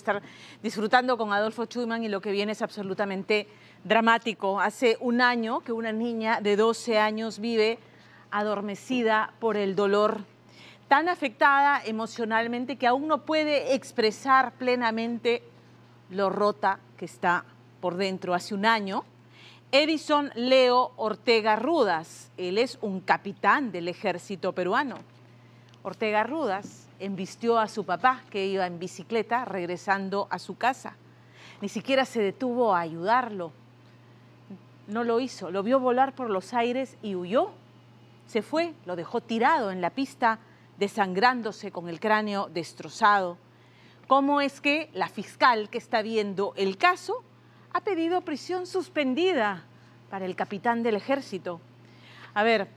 estar disfrutando con Adolfo Schumann, y lo que viene es absolutamente dramático. Hace un año que una niña de 12 años vive adormecida por el dolor, tan afectada emocionalmente que aún no puede expresar plenamente lo rota que está por dentro. Hace un año, Edison Leo Ortega Rudas, él es un capitán del ejército peruano. Ortega Rudas embistió a su papá, que iba en bicicleta regresando a su casa. Ni siquiera se detuvo a ayudarlo. No lo hizo, lo vio volar por los aires y huyó. Se fue, lo dejó tirado en la pista, desangrándose con el cráneo destrozado. ¿Cómo es que la fiscal que está viendo el caso ha pedido prisión suspendida para el capitán del ejército? A ver,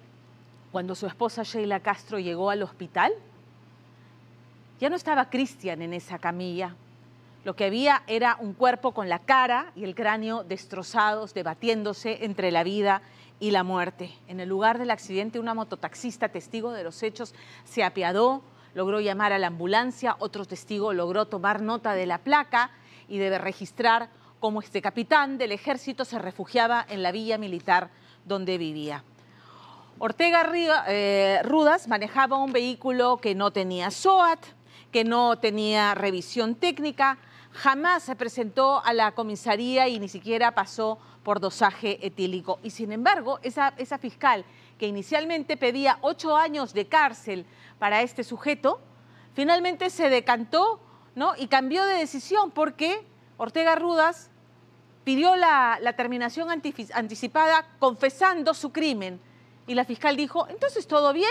cuando su esposa Sheila Castro llegó al hospital, ya no estaba Cristian en esa camilla. Lo que había era un cuerpo con la cara y el cráneo destrozados, debatiéndose entre la vida y la muerte. En el lugar del accidente, una mototaxista, testigo de los hechos, se apiadó, logró llamar a la ambulancia. Otro testigo logró tomar nota de la placa y debe registrar cómo este capitán del ejército se refugiaba en la villa militar donde vivía. Ortega Rudas manejaba un vehículo que no tenía SOAT, que no tenía revisión técnica, jamás se presentó a la comisaría y ni siquiera pasó por dosaje etílico. Y sin embargo, esa fiscal que inicialmente pedía 8 años de cárcel para este sujeto, finalmente se decantó, ¿no?, y cambió de decisión, porque Ortega Rudas pidió la terminación anticipada confesando su crimen. Y la fiscal dijo, entonces todo bien,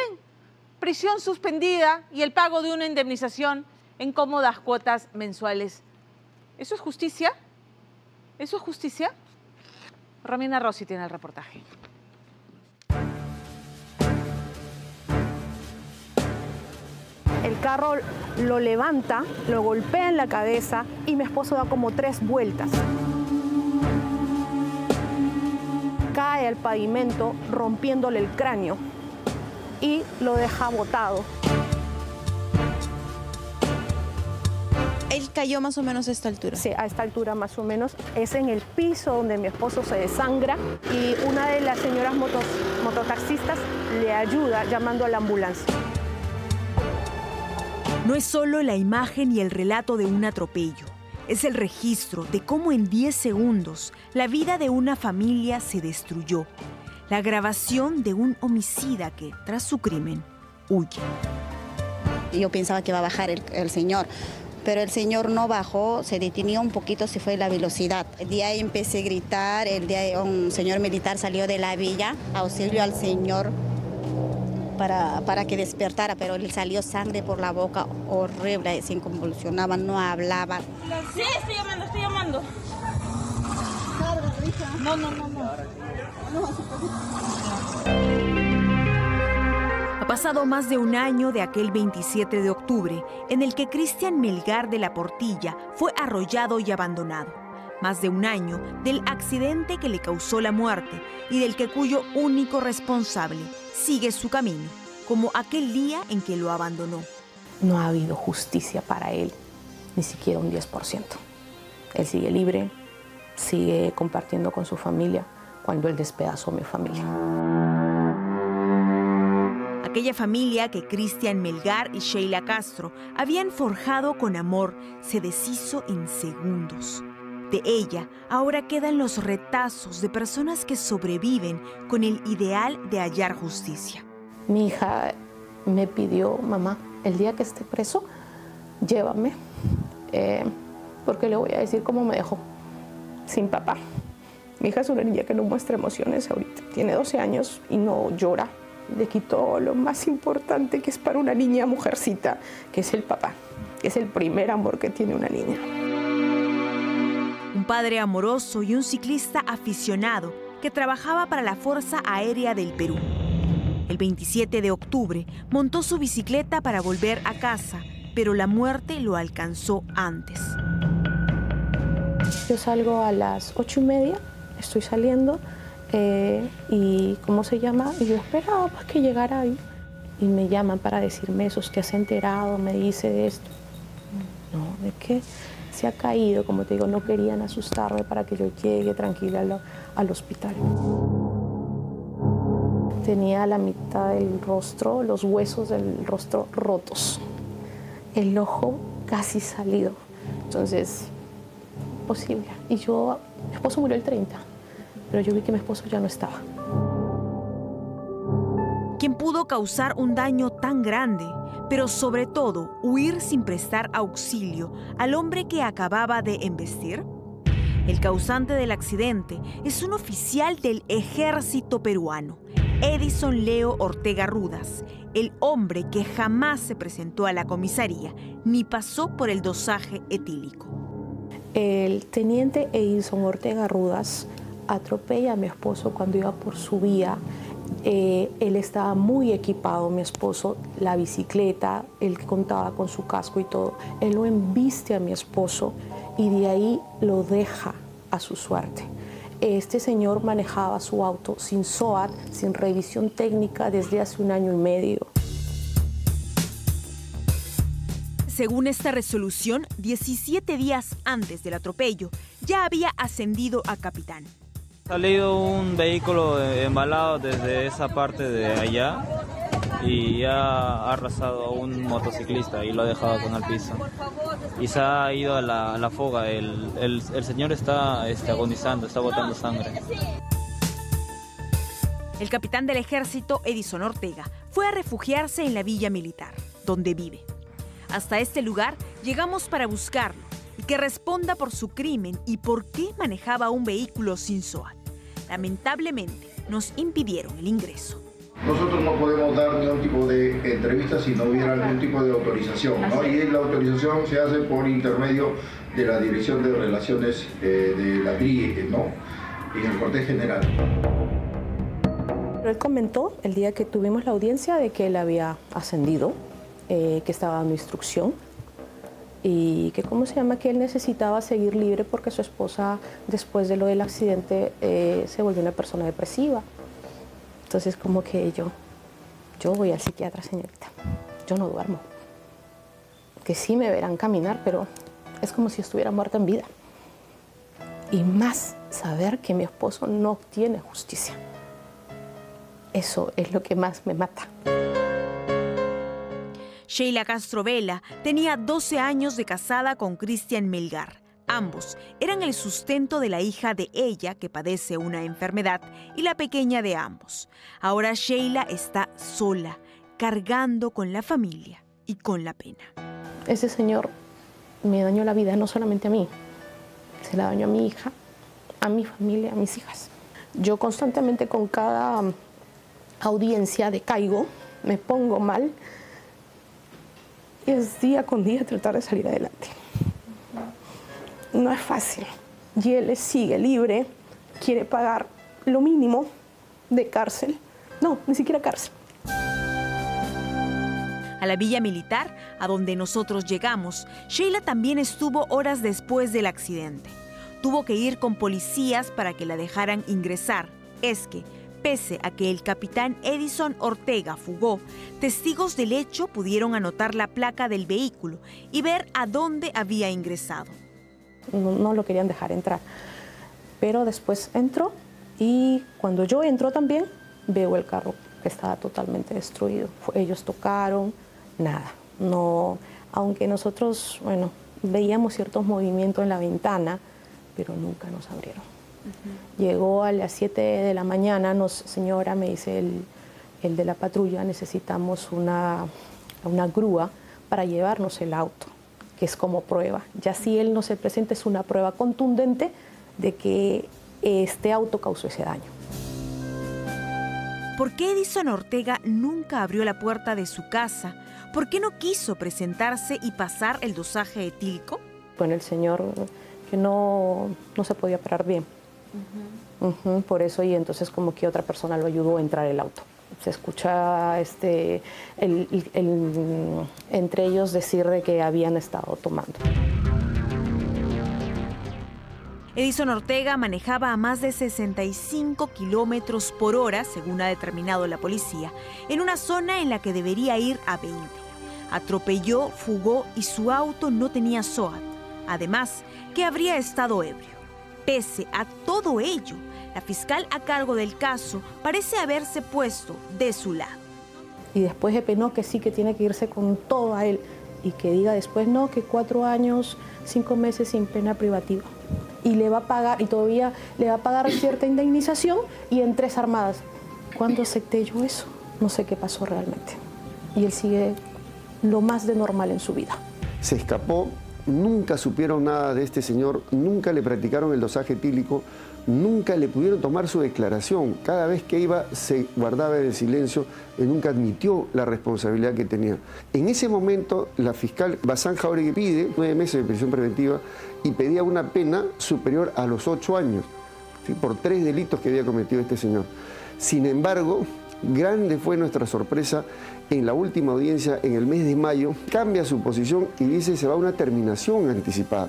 prisión suspendida y el pago de una indemnización en cómodas cuotas mensuales. ¿Eso es justicia? ¿Eso es justicia? Romina Rossi tiene el reportaje. El carro lo levanta, lo golpea en la cabeza y mi esposo da como 3 vueltas. Cae al pavimento rompiéndole el cráneo y lo deja botado. ¿Él cayó más o menos a esta altura? Sí, a esta altura más o menos. Es en el piso donde mi esposo se desangra y una de las señoras mototaxistas le ayuda llamando a la ambulancia. No es solo la imagen y el relato de un atropello. Es el registro de cómo en 10 segundos la vida de una familia se destruyó. La grabación de un homicida que, tras su crimen, huye. Yo pensaba que iba a bajar el señor, pero el señor no bajó, se detenía un poquito, se fue la velocidad. El día ahí empecé a gritar, el día un señor militar salió de la villa, auxilio al señor para que despertara, pero le salió sangre por la boca, horrible, se convulsionaba, no hablaba. Sí, estoy llamando. No. Ha pasado más de un año de aquel 27 de octubre en el que Cristian Melgar de la Portilla fue arrollado y abandonado. Más de un año del accidente que le causó la muerte y del que cuyo único responsable sigue su camino, como aquel día en que lo abandonó. No ha habido justicia para él, ni siquiera un 10%. Él sigue libre, sigue compartiendo con su familia cuando él despedazó a mi familia. Aquella familia que Cristian Melgar y Sheila Castro habían forjado con amor se deshizo en segundos. De ella ahora quedan los retazos de personas que sobreviven con el ideal de hallar justicia. Mi hija me pidió, mamá, el día que esté preso, llévame, porque le voy a decir cómo me dejó, sin papá. Mi hija es una niña que no muestra emociones ahorita, tiene 12 años y no llora. Le quitó lo más importante que es para una niña mujercita, que es el papá, que es el primer amor que tiene una niña. Un padre amoroso y un ciclista aficionado que trabajaba para la Fuerza Aérea del Perú. El 27 de octubre montó su bicicleta para volver a casa, pero la muerte lo alcanzó antes. Yo salgo a las 8:30, estoy saliendo, y ¿cómo se llama? Y yo esperaba pues que llegara ahí. Y me llaman para decirme eso, ¿te has enterado? Me dice de esto. No, ¿de qué? Se ha caído, como te digo, no querían asustarme para que yo llegue tranquila al hospital. Tenía la mitad del rostro, los huesos del rostro rotos, el ojo casi salido. Entonces, posible. Y mi esposo murió el 30, pero yo vi que mi esposo ya no estaba. Quien pudo causar un daño tan grande, pero sobre todo huir sin prestar auxilio al hombre que acababa de embestir. El causante del accidente es un oficial del ejército peruano, Edison Leo Ortega Rudas, el hombre que jamás se presentó a la comisaría ni pasó por el dosaje etílico. El teniente Edison Ortega Rudas atropella a mi esposo cuando iba por su vía. Él estaba muy equipado, mi esposo, la bicicleta, él contaba con su casco y todo. Él lo embiste a mi esposo y de ahí lo deja a su suerte. Este señor manejaba su auto sin SOAT, sin revisión técnica desde hace 1 año y medio. Según esta resolución, 17 días antes del atropello, ya había ascendido a capitán. Ha salido un vehículo embalado desde esa parte de allá y ya ha arrasado a un motociclista y lo ha dejado con el piso. Y se ha ido a la fuga. El señor está agonizando, está botando sangre. El capitán del ejército, Edison Ortega, fue a refugiarse en la villa militar, donde vive. Hasta este lugar llegamos para buscarlo y que responda por su crimen y por qué manejaba un vehículo sin SOAT. Lamentablemente, nos impidieron el ingreso. Nosotros no podemos dar ningún tipo de entrevista si no hubiera algún tipo de autorización, ¿no? Y la autorización se hace por intermedio de la Dirección de Relaciones de la DRI, ¿no? En el cuartel general. Él comentó el día que tuvimos la audiencia de que él había ascendido, que estaba dando instrucción y que, que él necesitaba seguir libre porque su esposa, después de lo del accidente, se volvió una persona depresiva. Entonces, como que yo voy al psiquiatra, señorita, yo no duermo. Que sí me verán caminar, pero es como si estuviera muerta en vida. Y más saber que mi esposo no obtiene justicia. Eso es lo que más me mata. Sheila Castro Vela tenía 12 años de casada con Cristian Melgar. Ambos eran el sustento de la hija de ella, que padece una enfermedad, y la pequeña de ambos. Ahora Sheila está sola, cargando con la familia y con la pena. Ese señor me dañó la vida, no solamente a mí. Se la dañó a mi hija, a mi familia, a mis hijas. Yo constantemente con cada audiencia decaigo, me pongo mal. Y es día con día tratar de salir adelante. No es fácil. Y él sigue libre, quiere pagar lo mínimo de cárcel. No, ni siquiera cárcel. A la villa militar, a donde nosotros llegamos, Sheila también estuvo horas después del accidente. Tuvo que ir con policías para que la dejaran ingresar. Es que, pese a que el capitán Edison Ortega fugó, testigos del hecho pudieron anotar la placa del vehículo y ver a dónde había ingresado. No lo querían dejar entrar, pero después entró y cuando yo entro también veo el carro que estaba totalmente destruido. Ellos tocaron, nada. No, aunque nosotros, veíamos ciertos movimientos en la ventana, pero nunca nos abrieron. Llegó a las 7 de la mañana, señora, me dice el de la patrulla, necesitamos una grúa para llevarnos el auto, que es como prueba. Ya si él no se presenta, es una prueba contundente de que este auto causó ese daño. ¿Por qué Edison Ortega nunca abrió la puerta de su casa? ¿Por qué no quiso presentarse y pasar el dosaje etílico? Bueno, el señor que no se podía parar bien. Por eso, y entonces como que otra persona lo ayudó a entrar el auto. Se escucha entre ellos decir de que habían estado tomando. Edison Ortega manejaba a más de 65 kilómetros por hora, según ha determinado la policía, en una zona en la que debería ir a 20. Atropelló, fugó y su auto no tenía SOAT. Además, que habría estado ebrio. Pese a todo ello, la fiscal a cargo del caso parece haberse puesto de su lado. Y después de penó que sí, que tiene que irse con todo a él. Y que diga después, no, que 4 años, 5 meses sin pena privativa. Y le va a pagar, y todavía le va a pagar cierta indemnización y en 3 armadas. ¿Cuándo acepté yo eso? No sé qué pasó realmente. Y él sigue lo más de normal en su vida. Se escapó, nunca supieron nada de este señor, nunca le practicaron el dosaje etílico, nunca le pudieron tomar su declaración. Cada vez que iba se guardaba en el silencio y nunca admitió la responsabilidad que tenía. En ese momento la fiscal Bazán Jáuregui pide 9 meses de prisión preventiva y pedía una pena superior a los 8 años, ¿sí? Por 3 delitos que había cometido este señor. Sin embargo, grande fue nuestra sorpresa en la última audiencia en el mes de mayo, cambia su posición y dice se va a una terminación anticipada.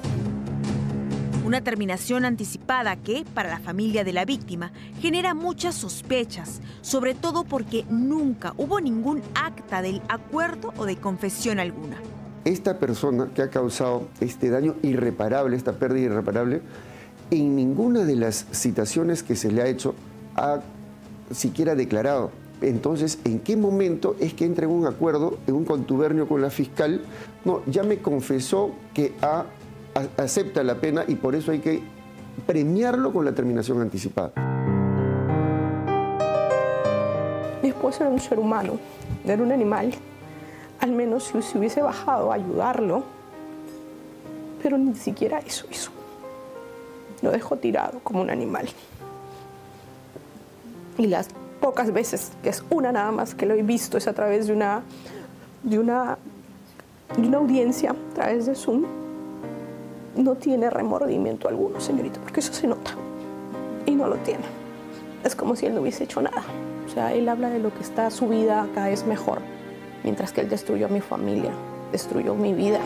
Una terminación anticipada que, para la familia de la víctima, genera muchas sospechas, sobre todo porque nunca hubo ningún acta del acuerdo o de confesión alguna. Esta persona que ha causado este daño irreparable, esta pérdida irreparable, en ninguna de las citaciones que se le ha hecho ha siquiera declarado. Entonces, ¿en qué momento es que entra en un acuerdo, en un contubernio con la fiscal? No, ya me confesó que acepta la pena y por eso hay que premiarlo con la terminación anticipada. Mi esposo era un ser humano, era un animal. Al menos si se hubiese bajado a ayudarlo, pero ni siquiera eso hizo. Lo dejó tirado como un animal. Y las pocas veces, que es una nada más que lo he visto, es a través de una audiencia, a través de Zoom. No tiene remordimiento alguno, señorita, porque eso se nota. Y no lo tiene. Es como si él no hubiese hecho nada. O sea, él habla de lo que está su vida cada vez mejor, mientras que él destruyó a mi familia, destruyó mi vida.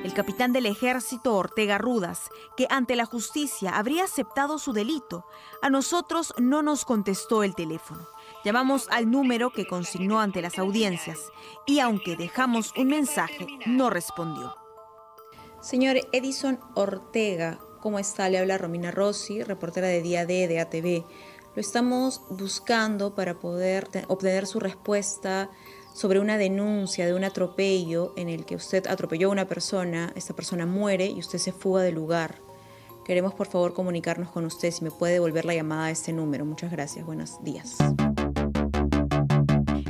El capitán del ejército Ortega Rudas, que ante la justicia habría aceptado su delito, a nosotros no nos contestó el teléfono. Llamamos al número que consignó ante las audiencias y aunque dejamos un mensaje, no respondió. Señor Edison Ortega, ¿cómo está? Le habla Romina Rossi, reportera de Día D de ATV. Lo estamos buscando para poder obtener su respuesta sobre una denuncia de un atropello en el que usted atropelló a una persona, esta persona muere y usted se fuga del lugar. Queremos por favor comunicarnos con usted, si me puede devolver la llamada a este número. Muchas gracias, buenos días.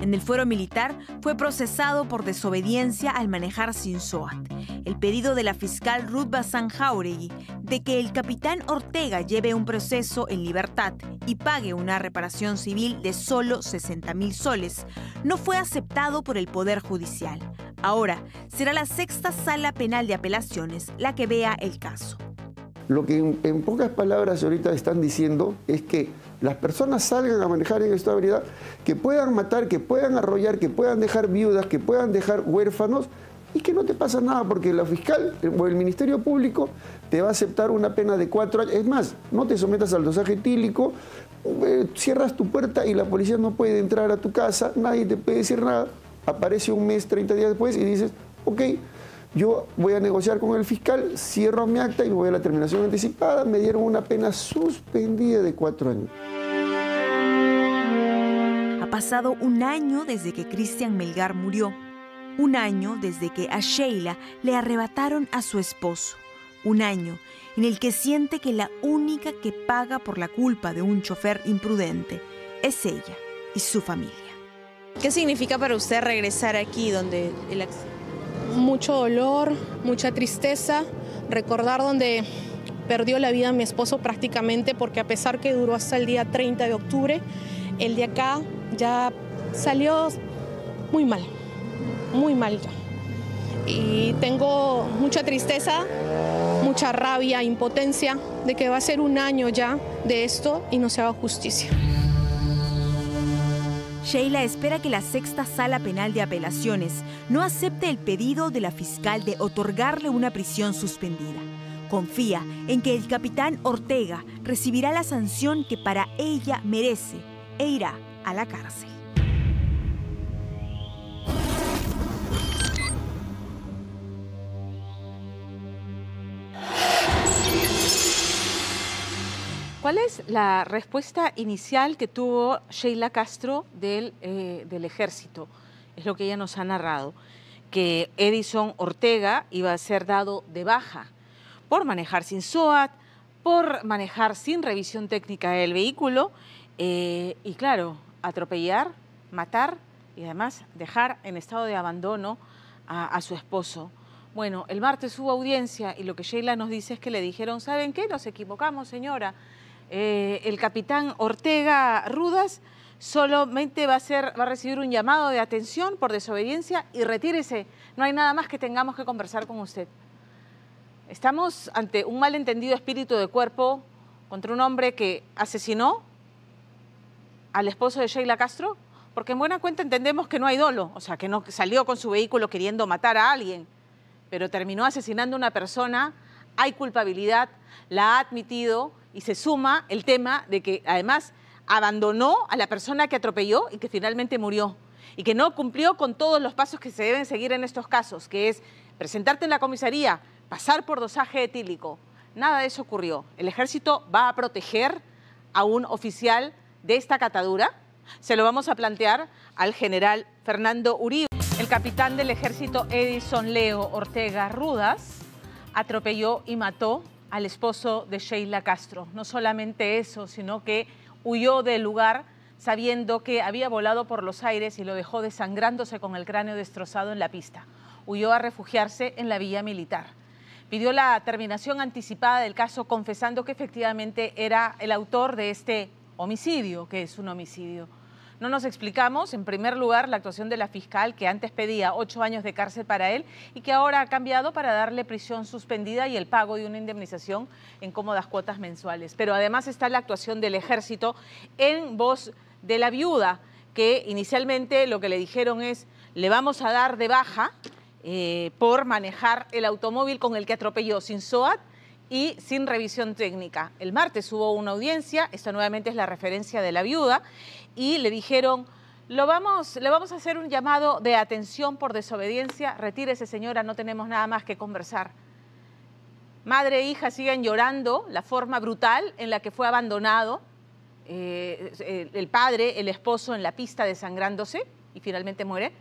En el fuero militar fue procesado por desobediencia al manejar sin SOAT. El pedido de la fiscal Ruth Bazán Jáuregui de que el capitán Ortega lleve un proceso en libertad y pague una reparación civil de solo 60.000 soles no fue aceptado por el Poder Judicial. Ahora será la 6ª Sala Penal de Apelaciones la que vea el caso. Lo que en pocas palabras ahorita están diciendo es que las personas salgan a manejar en estado de ebriedad, que puedan matar, que puedan arrollar, que puedan dejar viudas, que puedan dejar huérfanos y que no te pasa nada porque la fiscal o el Ministerio Público te va a aceptar una pena de 4 años. Es más, no te sometas al dosaje etílico, cierras tu puerta y la policía no puede entrar a tu casa, nadie te puede decir nada. Aparece un mes, 30 días después y dices, ok, yo voy a negociar con el fiscal, cierro mi acta y voy a la terminación anticipada. Me dieron una pena suspendida de 4 años. Ha pasado un año desde que Cristian Melgar murió. Un año desde que a Sheila le arrebataron a su esposo. Un año en el que siente que la única que paga por la culpa de un chofer imprudente es ella y su familia. ¿Qué significa para usted regresar aquí donde el accidente? Mucho dolor, mucha tristeza, recordar donde perdió la vida mi esposo prácticamente, porque a pesar que duró hasta el día 30 de octubre, el de acá ya salió muy mal ya. Y tengo mucha tristeza, mucha rabia, impotencia de que va a ser un año ya de esto y no se haga justicia. Sheila espera que la 6ª Sala Penal de Apelaciones no acepte el pedido de la fiscal de otorgarle una prisión suspendida. Confía en que el capitán Ortega recibirá la sanción que para ella merece e irá a la cárcel. ¿Cuál es la respuesta inicial que tuvo Sheila Castro del ejército? Es lo que ella nos ha narrado, que Edison Ortega iba a ser dado de baja por manejar sin SOAT, por manejar sin revisión técnica del vehículo y claro, atropellar, matar y además dejar en estado de abandono a su esposo. Bueno, el martes hubo audiencia y lo que Sheila nos dice es que le dijeron, ¿saben qué? Nos equivocamos, señora. El capitán Ortega Rudas solamente va a recibir un llamado de atención por desobediencia y retírese. No hay nada más que tengamos que conversar con usted. Estamos ante un malentendido espíritu de cuerpo contra un hombre que asesinó al esposo de Sheila Castro, porque en buena cuenta entendemos que no hay dolo, o sea, que no salió con su vehículo queriendo matar a alguien, pero terminó asesinando a una persona, hay culpabilidad, la ha admitido y se suma el tema de que además abandonó a la persona que atropelló y que finalmente murió y que no cumplió con todos los pasos que se deben seguir en estos casos, que es presentarte en la comisaría, pasar por dosaje etílico. Nada de eso ocurrió. ¿El ejército va a proteger a un oficial de esta catadura? Se lo vamos a plantear al general Fernando Uribe. El capitán del ejército Edison Leo Ortega Rudas atropelló y mató al esposo de Sheila Castro. No solamente eso, sino que huyó del lugar sabiendo que había volado por los aires y lo dejó desangrándose con el cráneo destrozado en la pista. Huyó a refugiarse en la villa militar. Pidió la terminación anticipada del caso confesando que efectivamente era el autor de este homicidio, que es un homicidio. No nos explicamos, en primer lugar, la actuación de la fiscal, que antes pedía 8 años de cárcel para él y que ahora ha cambiado para darle prisión suspendida y el pago de una indemnización en cómodas cuotas mensuales. Pero además está la actuación del ejército en voz de la viuda, que inicialmente lo que le dijeron es, le vamos a dar de baja por manejar el automóvil con el que atropelló sin SOAT y sin revisión técnica. El martes hubo una audiencia, esta nuevamente es la referencia de la viuda, y le dijeron, le vamos a hacer un llamado de atención por desobediencia, retírese señora, no tenemos nada más que conversar. Madre e hija siguen llorando la forma brutal en la que fue abandonado el padre, el esposo en la pista desangrándose y finalmente muere,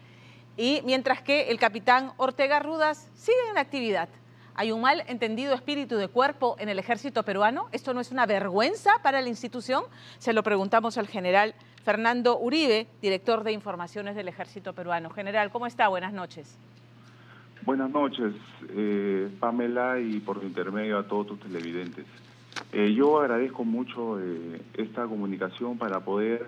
y mientras que el capitán Ortega Rudas sigue en actividad. ¿Hay un mal entendido espíritu de cuerpo en el ejército peruano? ¿Esto no es una vergüenza para la institución? Se lo preguntamos al general Fernando Uribe, director de informaciones del ejército peruano. General, ¿cómo está? Buenas noches. Buenas noches, Pamela, y por tu intermedio a todos tus televidentes. Yo agradezco mucho esta comunicación para poder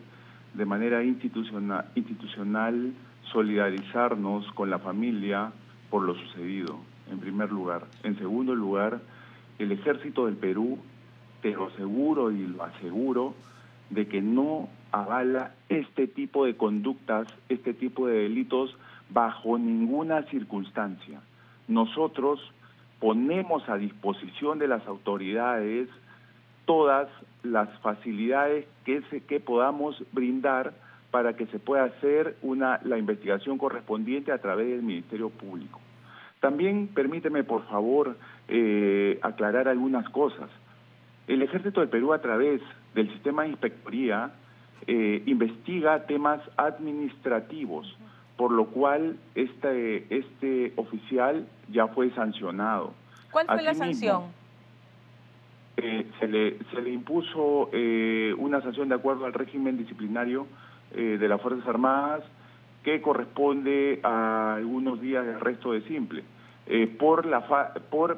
de manera institucional solidarizarnos con la familia por lo sucedido, en primer lugar. En segundo lugar, el Ejército del Perú, te lo aseguro y lo aseguro, de que no avala este tipo de conductas, este tipo de delitos bajo ninguna circunstancia. Nosotros ponemos a disposición de las autoridades todas las facilidades que podamos brindar para que se pueda hacer la investigación correspondiente a través del Ministerio Público. También permíteme, por favor, aclarar algunas cosas. El Ejército del Perú, a través del sistema de inspectoría, investiga temas administrativos, por lo cual este oficial ya fue sancionado. ¿Cuál fue la sanción? Se le impuso una sanción de acuerdo al régimen disciplinario de las Fuerzas Armadas, que corresponde a algunos días de arresto de simple,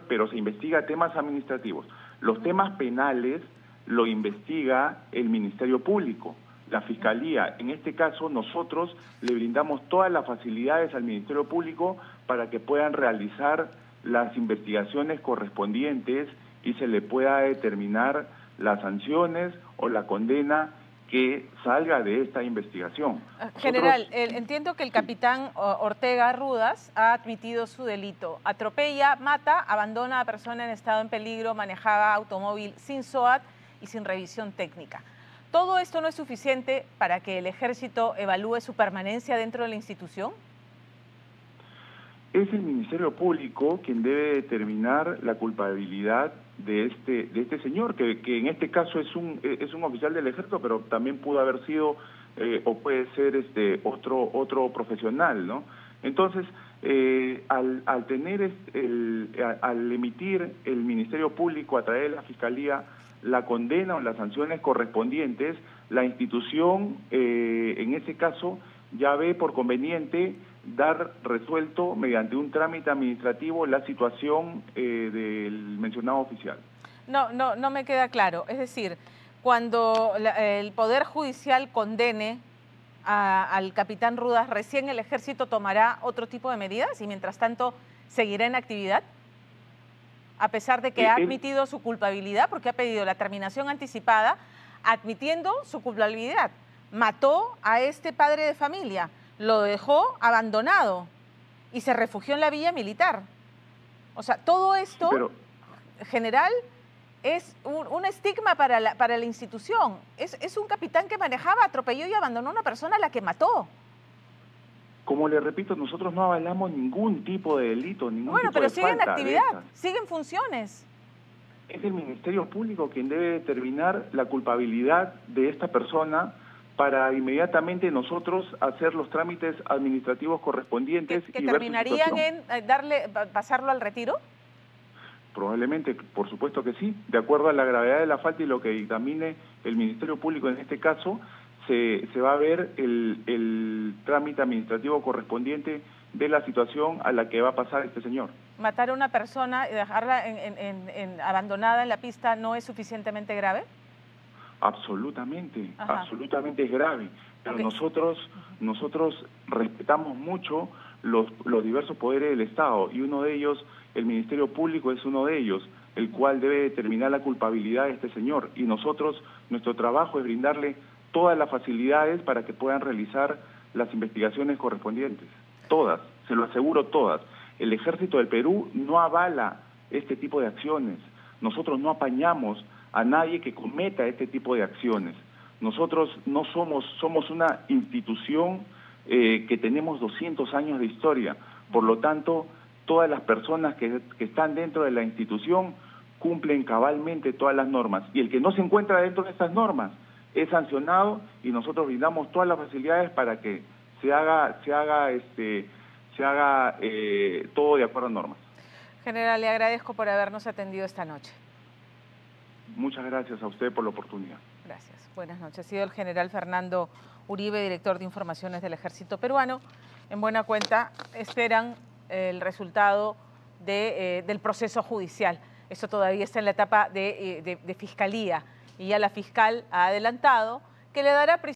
pero se investiga temas administrativos. Los temas penales lo investiga el Ministerio Público, la Fiscalía. En este caso, nosotros le brindamos todas las facilidades al Ministerio Público para que puedan realizar las investigaciones correspondientes y se le pueda determinar las sanciones o la condena que salga de esta investigación. General, entiendo que el capitán Ortega Rudas ha admitido su delito. Atropella, mata, abandona a persona en estado en peligro, manejaba automóvil sin SOAT y sin revisión técnica. ¿Todo esto no es suficiente para que el Ejército evalúe su permanencia dentro de la institución? Es el Ministerio Público quien debe determinar la culpabilidad de este señor, que en este caso es un oficial del Ejército, pero también pudo haber sido o puede ser otro profesional, ¿no? Entonces, al emitir el Ministerio Público a través de la Fiscalía la condena o las sanciones correspondientes, la institución, en ese caso, ya ve por conveniente dar resuelto mediante un trámite administrativo la situación del mencionado oficial. No me queda claro. Es decir, cuando el Poder Judicial condene al capitán Rudas, ¿recién el Ejército tomará otro tipo de medidas y mientras tanto seguirá en actividad? A pesar de que ha admitido su culpabilidad, porque ha pedido la terminación anticipada, admitiendo su culpabilidad. Mató a este padre de familia, lo dejó abandonado y se refugió en la villa militar. O sea, todo esto, general, es un estigma para la institución. Es un capitán que manejaba, atropelló y abandonó a una persona a la que mató. Como le repito, nosotros no avalamos ningún tipo de delito, ningún tipo de falta. Bueno, pero siguen en actividad, siguen funciones. Es el Ministerio Público quien debe determinar la culpabilidad de esta persona para inmediatamente nosotros hacer los trámites administrativos correspondientes. ¿Que terminarían en pasarlo al retiro? Probablemente, por supuesto que sí. De acuerdo a la gravedad de la falta y lo que dictamine el Ministerio Público en este caso, se va a ver el trámite administrativo correspondiente de la situación a la que va a pasar este señor. ¿Matar a una persona y dejarla abandonada en la pista no es suficientemente grave? Absolutamente, absolutamente es grave. Pero nosotros respetamos mucho los diversos poderes del Estado y uno de ellos, el Ministerio Público, es uno de ellos, el cual debe determinar la culpabilidad de este señor. Y nosotros, nuestro trabajo es brindarle todas las facilidades para que puedan realizar las investigaciones correspondientes. Todas, se lo aseguro, todas. El Ejército del Perú no avala este tipo de acciones. Nosotros no apañamos a nadie que cometa este tipo de acciones. Nosotros no somos una institución que tenemos 200 años de historia. Por lo tanto, todas las personas que están dentro de la institución cumplen cabalmente todas las normas. Y el que no se encuentra dentro de estas normas es sancionado y nosotros brindamos todas las facilidades para que se haga todo de acuerdo a normas. General, le agradezco por habernos atendido esta noche. Muchas gracias a usted por la oportunidad. Gracias. Buenas noches. Ha sido el general Fernando Uribe, director de informaciones del Ejército Peruano. En buena cuenta, esperan el resultado del proceso judicial. Esto todavía está en la etapa de fiscalía y ya la fiscal ha adelantado que le dará prisión